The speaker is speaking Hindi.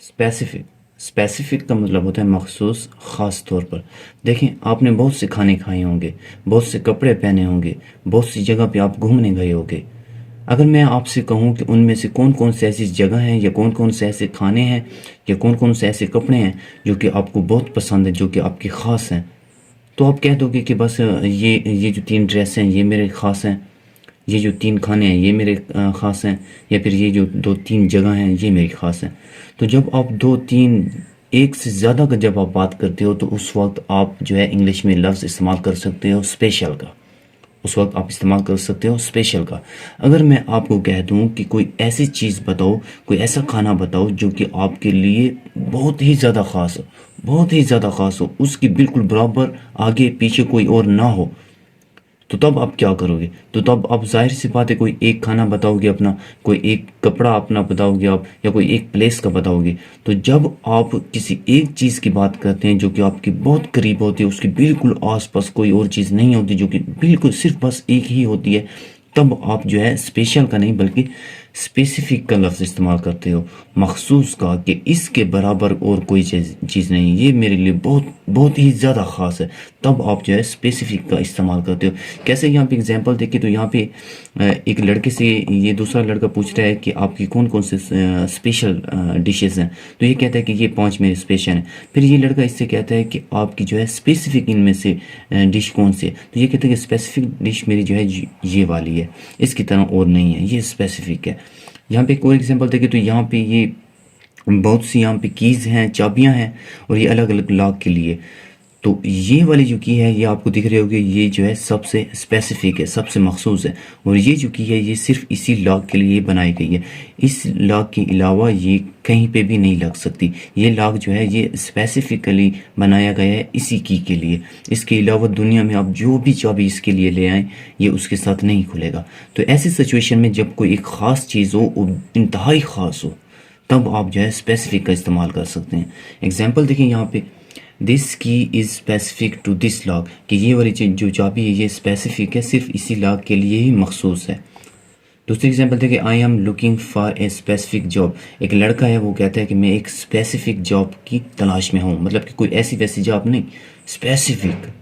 स्पेसिफिक। स्पेसिफिक का मतलब होता है मखसूस, ख़ास तौर पर। देखें, आपने बहुत से खाने खाए होंगे, बहुत से कपड़े पहने होंगे, बहुत सी जगह पे आप घूमने गए होंगे। अगर मैं आपसे कहूँ कि उनमें से कौन कौन से ऐसी जगह हैं, या कौन कौन से ऐसे खाने हैं, या कौन कौन से ऐसे कपड़े हैं जो कि आपको बहुत पसंद है, जो कि आपके ख़ास हैं, तो आप कह दोगे कि बस ये जो 3 ड्रेस हैं ये मेरे ख़ास हैं, ये जो 3 खाने हैं ये मेरे ख़ास हैं, या फिर ये जो 2-3 जगह हैं ये मेरी ख़ास हैं। तो जब आप 2-3, एक से ज़्यादा का जब आप बात करते हो, तो उस वक्त आप जो है इंग्लिश में लफ्ज़ इस्तेमाल कर सकते हो स्पेशल का। उस वक्त आप इस्तेमाल कर सकते हो स्पेशल का। अगर मैं आपको कह दूं कि कोई ऐसी चीज़ बताओ, कोई ऐसा खाना बताओ जो कि आपके लिए बहुत ही ज़्यादा ख़ास हो, बहुत ही ज़्यादा ख़ास हो, उसकी बिल्कुल बराबर आगे पीछे कोई और ना हो, तो तब आप क्या करोगे? तो तब आप ज़ाहिर सी बात है कोई एक खाना बताओगे अपना, कोई एक कपड़ा अपना बताओगे आप, या कोई एक प्लेस का बताओगे। तो जब आप किसी एक चीज़ की बात करते हैं जो कि आपकी बहुत करीब होती है, उसके बिल्कुल आस-पास कोई और चीज़ नहीं होती, जो कि बिल्कुल सिर्फ़ बस एक ही होती है, तब आप जो है स्पेशल का नहीं बल्कि स्पेसिफिक का लफ्ज़ इस्तेमाल करते हो, मखसूस का, कि इसके बराबर और कोई चीज़ नहीं, ये मेरे लिए बहुत बहुत ही ज़्यादा ख़ास है। तब आप जो है स्पेसिफिक का इस्तेमाल करते हो। कैसे यहाँ पे एग्जांपल देखिए, तो यहाँ पे एक लड़के से ये दूसरा लड़का पूछ रहा है कि आपकी कौन कौन से स्पेशल डिशेस हैं, तो ये कहता है कि ये 5 मेरे स्पेशल हैं। फिर ये लड़का इससे कहता है कि आपकी जो है स्पेसिफिक इनमें से डिश कौन सी है, तो ये कहता है कि स्पेसिफिक डिश मेरी जो है ये वाली है, इसकी तरह और नहीं है, ये स्पेसिफिक है। यहाँ पे एक और एग्जांपल देखिए, तो यहाँ पे ये बहुत सी यहाँ पे कीज़ हैं, चाबियाँ हैं, और ये अलग अलग लॉक के लिए। तो ये वाली जो की है ये आपको दिख रही होगी, ये जो है सबसे स्पेसिफिक है, सबसे मखसूस है। और ये जो की है ये सिर्फ इसी लॉक के लिए बनाई गई है, इस लॉक के अलावा ये कहीं पे भी नहीं लग सकती। ये लॉक जो है ये स्पेसिफिकली बनाया गया है इसी की के लिए। इसके अलावा दुनिया में आप जो भी चाबी इसके लिए ले आएँ, ये उसके साथ नहीं खुलेगा। तो ऐसी सिचुएशन में जब कोई एक ख़ास चीज़ हो और इंतहाई ख़ास हो, तब आप जो है स्पेसिफिक का इस्तेमाल कर सकते हैं। एग्जाम्पल देखिए यहाँ पे, this key is specific to this lock, कि ये वाली चीज़ जो चाबी है ये स्पेसिफिक है, सिर्फ इसी लॉक के लिए ही मखसूस है। दूसरी एग्जाम्पल देखिए, I am looking for a specific job. एक लड़का है वो कहता है कि मैं एक स्पेसिफिक जॉब की तलाश में हूँ, मतलब कि कोई ऐसी वैसी जॉब नहीं, स्पेसिफिक।